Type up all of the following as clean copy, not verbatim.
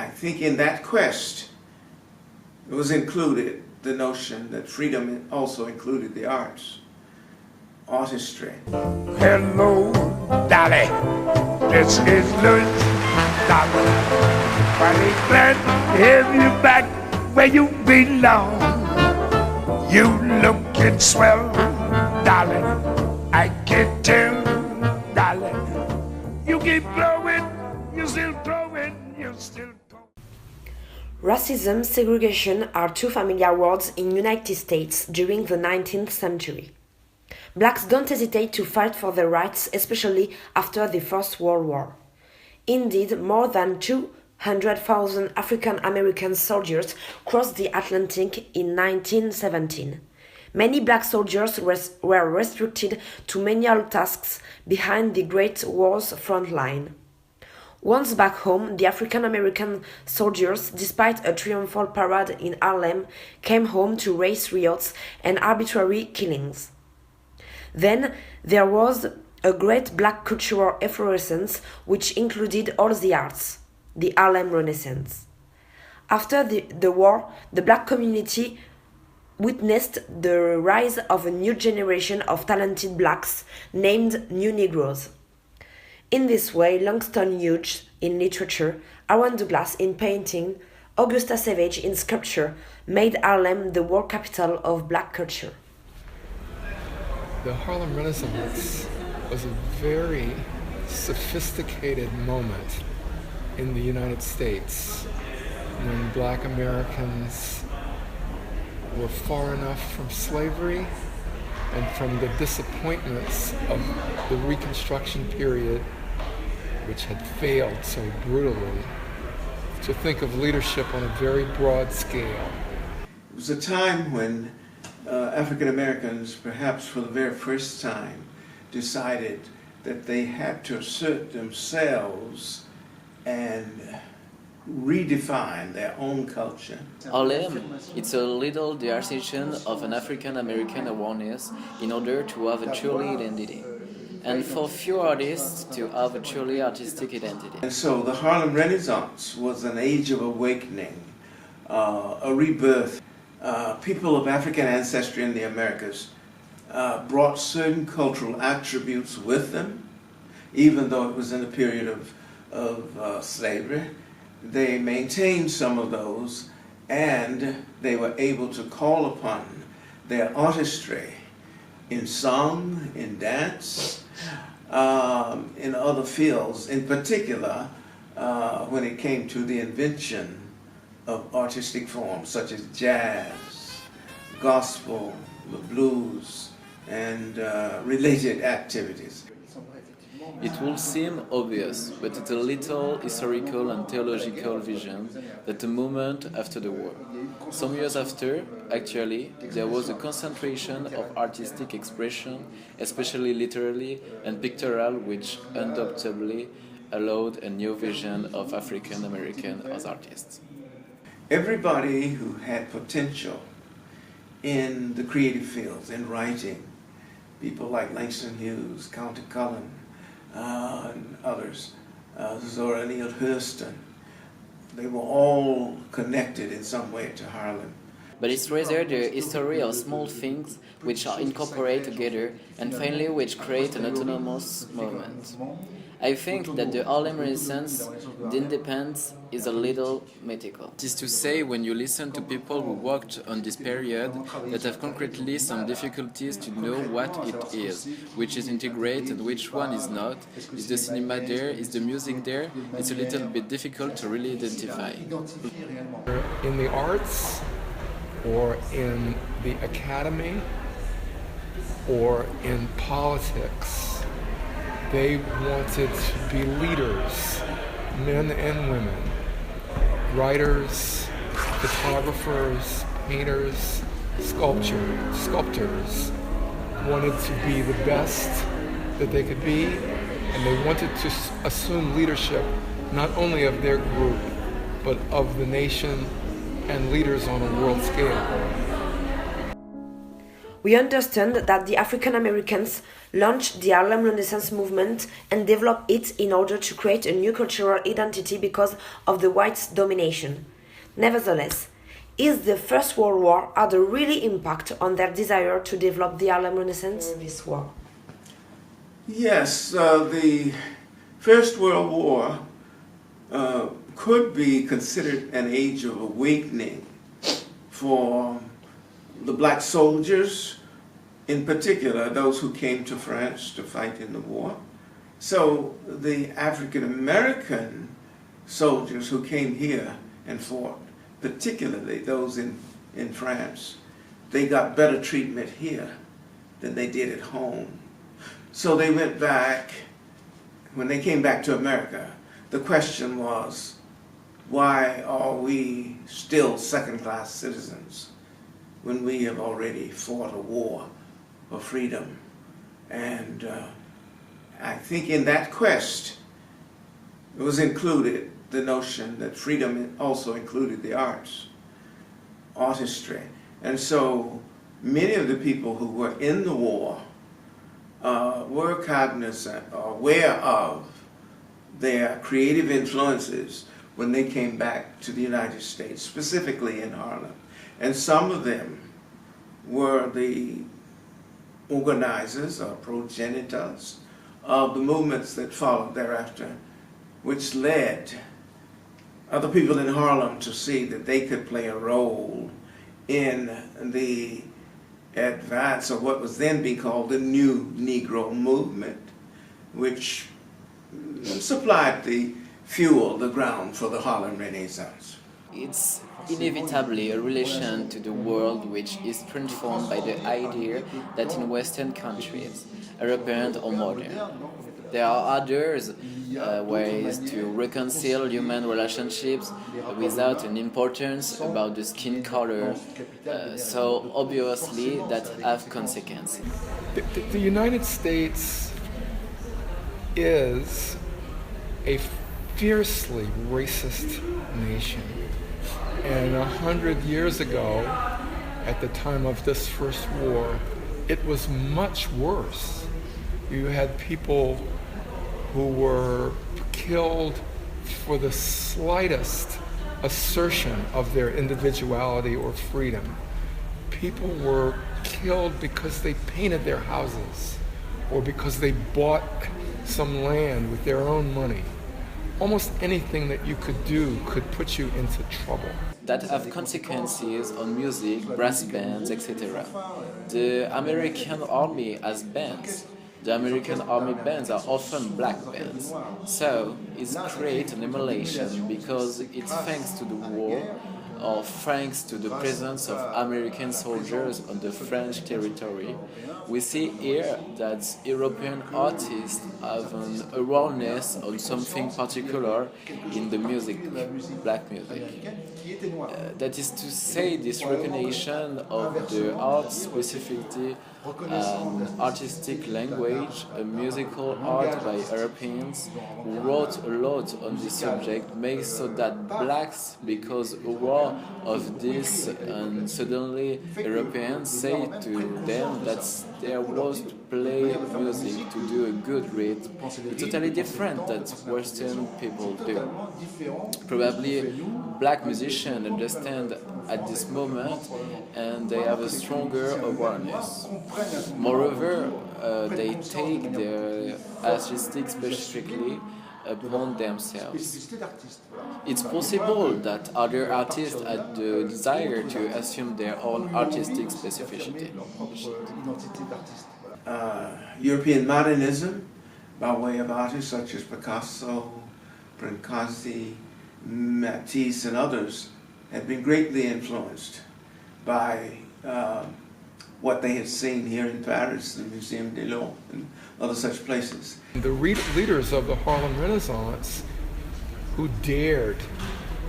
I think in that quest, it was included the notion that freedom also included the arts, artistry. Hello, Dolly. This is Louis, Dolly. Mighty glad to have you back where you belong. You looking swell, Dolly. I can tell, Dolly. You keep growing, you still growing, you still growing. Racism, segregation are two familiar words in United States during the 19th century. Blacks don't hesitate to fight for their rights, especially after the First World War. Indeed, more than 200,000 African American soldiers crossed the Atlantic in 1917. Many black soldiers were restricted to menial tasks behind the Great War's front line. Once back home, the African American soldiers, despite a triumphal parade in Harlem, came home to race riots and arbitrary killings. Then there was a great black cultural effervescence which included all the arts, the Harlem Renaissance. After the war, the black community witnessed the rise of a new generation of talented blacks named New Negroes. In this way, Langston Hughes in literature, Aaron Douglas in painting, Augusta Savage in sculpture made Harlem the world capital of black culture. The Harlem Renaissance was a very sophisticated moment in the United States when black Americans were far enough from slavery and from the disappointments of the Reconstruction period, which had failed so brutally, to think of leadership on a very broad scale. It was a time when African Americans, perhaps for the very first time, decided that they had to assert themselves and redefine their own culture. Harlem, it's a little dearticulation of an African American awareness in order to have a truly identity, and for few artists to have a truly artistic identity. And so the Harlem Renaissance was an age of awakening, a rebirth. People of African ancestry in the Americas brought certain cultural attributes with them, even though it was in a period of slavery. They maintained some of those, and they were able to call upon their artistry in song, in dance, in other fields, in particular when it came to the invention of artistic forms such as jazz, gospel, the blues, and related activities. It will seem obvious, but it's a little historical and theological vision that the moment after the war. Some years after, actually, there was a concentration of artistic expression, especially literary and pictorial, which undoubtedly allowed a new vision of African American as artists. Everybody who had potential in the creative fields, in writing, people like Langston Hughes, Count Cullen, and others, Zora Neale Hurston, they were all connected in some way to Harlem. But it's rather the history of small things which are incorporated together and finally which create an autonomous movement. I think that the Harlem Renaissance, the independence, is a little mythical. It is to say, when you listen to people who worked on this period that have concretely some difficulties to know what it is, which is integrated, which one is not, is the cinema there, is the music there, it's a little bit difficult to really identify. In the arts, or in the academy, or in politics, they wanted to be leaders, men and women, writers, photographers, painters, sculptors, wanted to be the best that they could be, and they wanted to assume leadership not only of their group, but of the nation and leaders on a world scale. We understand that the African Americans launched the Harlem Renaissance movement and developed it in order to create a new cultural identity because of the whites' domination. Nevertheless, is the First World War had a really impact on their desire to develop the Harlem Renaissance? This war. Yes, the First World War could be considered an age of awakening for the black soldiers, in particular those who came to France to fight in the war. So the African American soldiers who came here and fought, particularly those in France, they got better treatment here than they did at home. So they went back. When they came back to America, the question was, why are we still second-class citizens when we have already fought a war for freedom? And I think in that quest, it was included the notion that freedom also included the arts, artistry. And so many of the people who were in the war were cognizant or aware of their creative influences when they came back to the United States, specifically in Harlem. And some of them were the organizers or progenitors of the movements that followed thereafter, which led other people in Harlem to see that they could play a role in the advance of what was then being called the New Negro Movement, which supplied the fuel, the ground for the Harlem Renaissance. It's inevitably a relation to the world which is transformed by the idea that in Western countries, European or modern, there are others ways to reconcile human relationships without an importance about the skin color, so obviously that have consequences. The United States is a fiercely racist nation. And 100 years ago, at the time of this first war, it was much worse. You had people who were killed for the slightest assertion of their individuality or freedom. People were killed because they painted their houses or because they bought some land with their own money. Almost anything that you could do could put you into trouble. That have consequences on music, brass bands, etc. The American Army has bands. The American Army bands are often black bands. So it creates an emulation because it's thanks to the war or thanks to the presence of American soldiers on the French territory. We see here that European artists have an awareness on something particular in the music, black music. That is to say, this recognition of the art specificity, an artistic language, a musical art by Europeans who wrote a lot on this subject, makes so that blacks, because aware of this, and suddenly Europeans say to them that there was to play music, to do a good read, totally different that Western people do. Probably black musicians understand at this moment and they have a stronger awareness. Moreover, they take their artistic specifically upon themselves. It's possible that other artists had the desire to assume their own artistic specificity. European modernism, by way of artists such as Picasso, Brancusi, Matisse, and others, had been greatly influenced by what they had seen here in Paris, the Muséum de l'Eau, and other such places. The leaders of the Harlem Renaissance who dared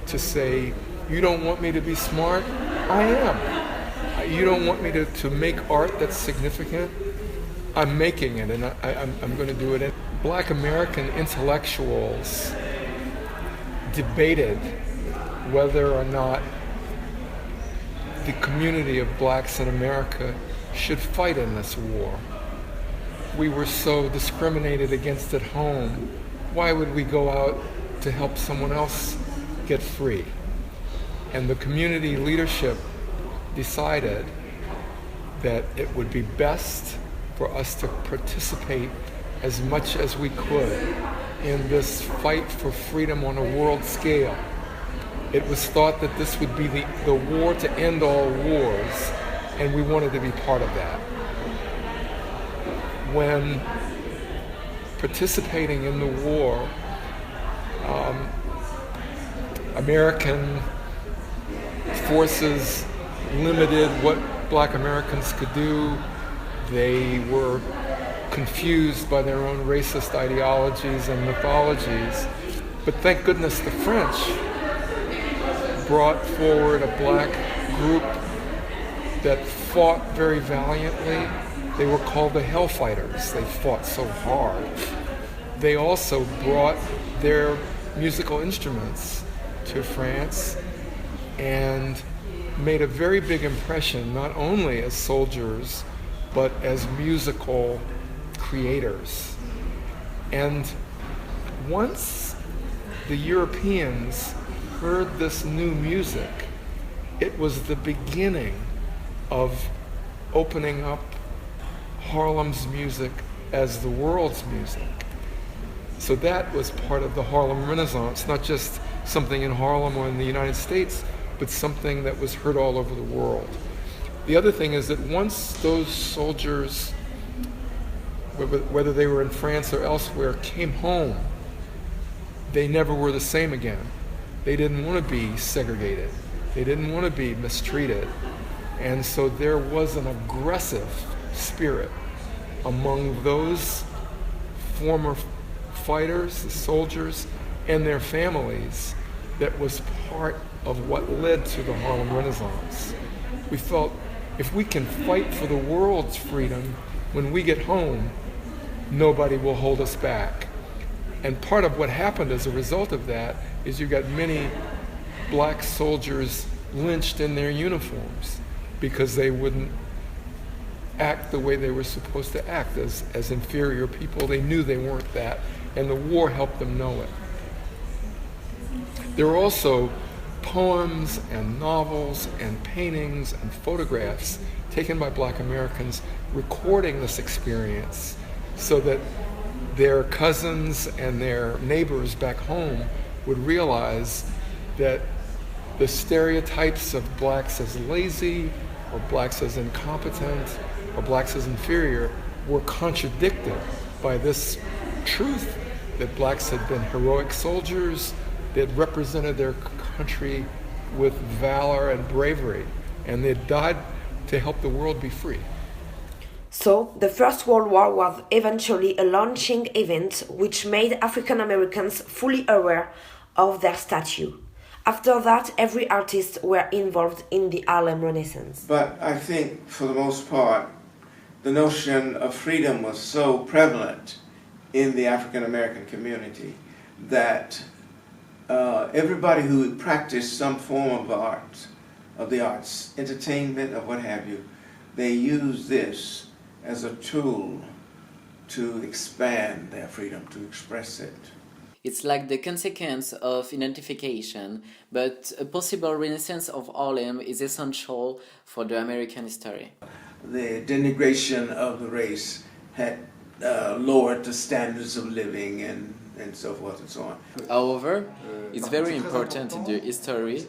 to say, you don't want me to be smart? I am. You don't want me to make art that's significant? I'm making it, and I'm going to do it. Black American intellectuals debated whether or not the community of blacks in America should fight in this war. We were so discriminated against at home. Why would we go out to help someone else get free? And the community leadership decided that it would be best for us to participate as much as we could in this fight for freedom on a world scale. It was thought that this would be the war to end all wars, and we wanted to be part of that. When participating in the war, American forces limited what Black Americans could do. They were confused by their own racist ideologies and mythologies. But thank goodness the French brought forward a Black group that fought very valiantly. They were called the Hellfighters. They fought so hard. They also brought their musical instruments to France and made a very big impression, not only as soldiers, but as musical creators. And once the Europeans heard this new music, it was the beginning of opening up Harlem's music as the world's music. So that was part of the Harlem Renaissance, not just something in Harlem or in the United States, but something that was heard all over the world. The other thing is that once those soldiers, whether they were in France or elsewhere, came home, they never were the same again. They didn't want to be segregated. They didn't want to be mistreated. And so there was an aggressive spirit among those former fighters, the soldiers, and their families that was part of what led to the Harlem Renaissance. We felt if we can fight for the world's freedom, when we get home, nobody will hold us back. And part of what happened as a result of that is you got many Black soldiers lynched in their uniforms because they wouldn't act the way they were supposed to act as inferior people. They knew they weren't that, and the war helped them know it. There were also poems and novels and paintings and photographs taken by Black Americans recording this experience so that their cousins and their neighbors back home would realize that the stereotypes of Blacks as lazy or Blacks as incompetent or Blacks as inferior were contradicted by this truth that Blacks had been heroic soldiers that represented their country with valor and bravery, and they died to help the world be free. So, the First World War was eventually a launching event which made African Americans fully aware of their status. After that, every artist were involved in the Harlem Renaissance. But I think, for the most part, the notion of freedom was so prevalent in the African American community that everybody who practiced some form of art, of the arts, entertainment or what have you, they used this as a tool to expand their freedom, to express it. It's like the consequence of identification, but a possible renaissance of Harlem is essential for the American history. The denigration of the race had lowered the standards of living and so forth and so on. However, it's very important in the history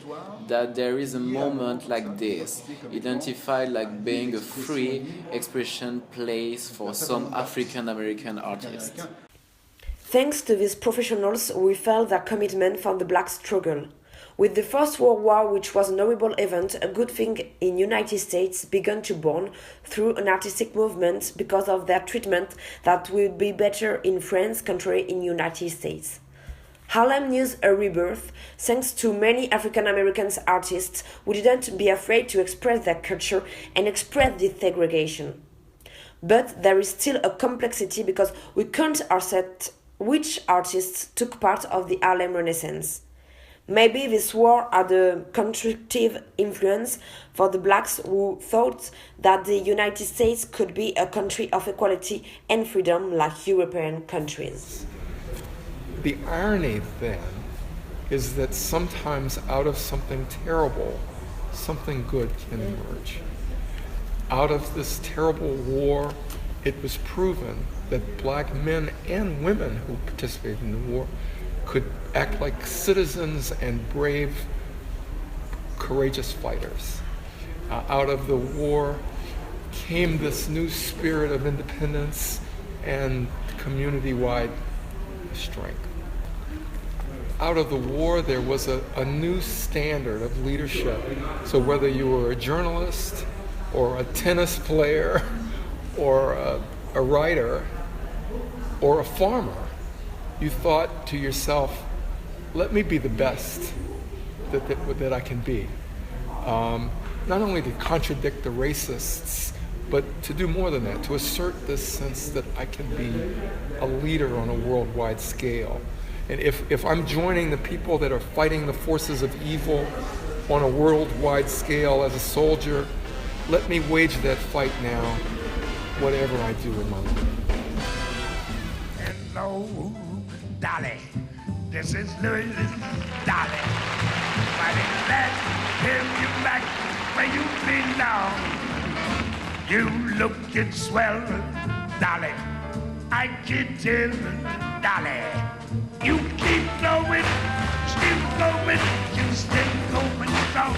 that there is a moment like this, identified like being a free expression place for some African American artists. Thanks to these professionals, we felt their commitment for the Black struggle. With the First World War, which was an horrible event, a good thing in United States began to born through an artistic movement because of their treatment that would be better in France, contrary in United States. Harlem knew a rebirth thanks to many African American artists who didn't be afraid to express their culture and express this segregation. But there is still a complexity because we can't accept which artists took part of the Harlem Renaissance. Maybe this war had a constructive influence for the blacks who thought that the United States could be a country of equality and freedom like European countries. The irony then is that sometimes out of something terrible, something good can emerge. Out of this terrible war, it was proven that black men and women who participated in the war could act like citizens and brave, courageous fighters. Out of the war came this new spirit of independence and community-wide strength. Out of the war, there was a new standard of leadership. So whether you were a journalist or a tennis player or a writer or a farmer, you thought to yourself, let me be the best that I can be. Not only to contradict the racists, but to do more than that, to assert this sense that I can be a leader on a worldwide scale. And if I'm joining the people that are fighting the forces of evil on a worldwide scale as a soldier, let me wage that fight now, whatever I do in my life. Hello, Dolly. This is Louis, Dolly. Mighty glad to have you back where you belong. You lookin' swell, Dolly. I can tell, Dolly. You keep going, still going, you still going strong.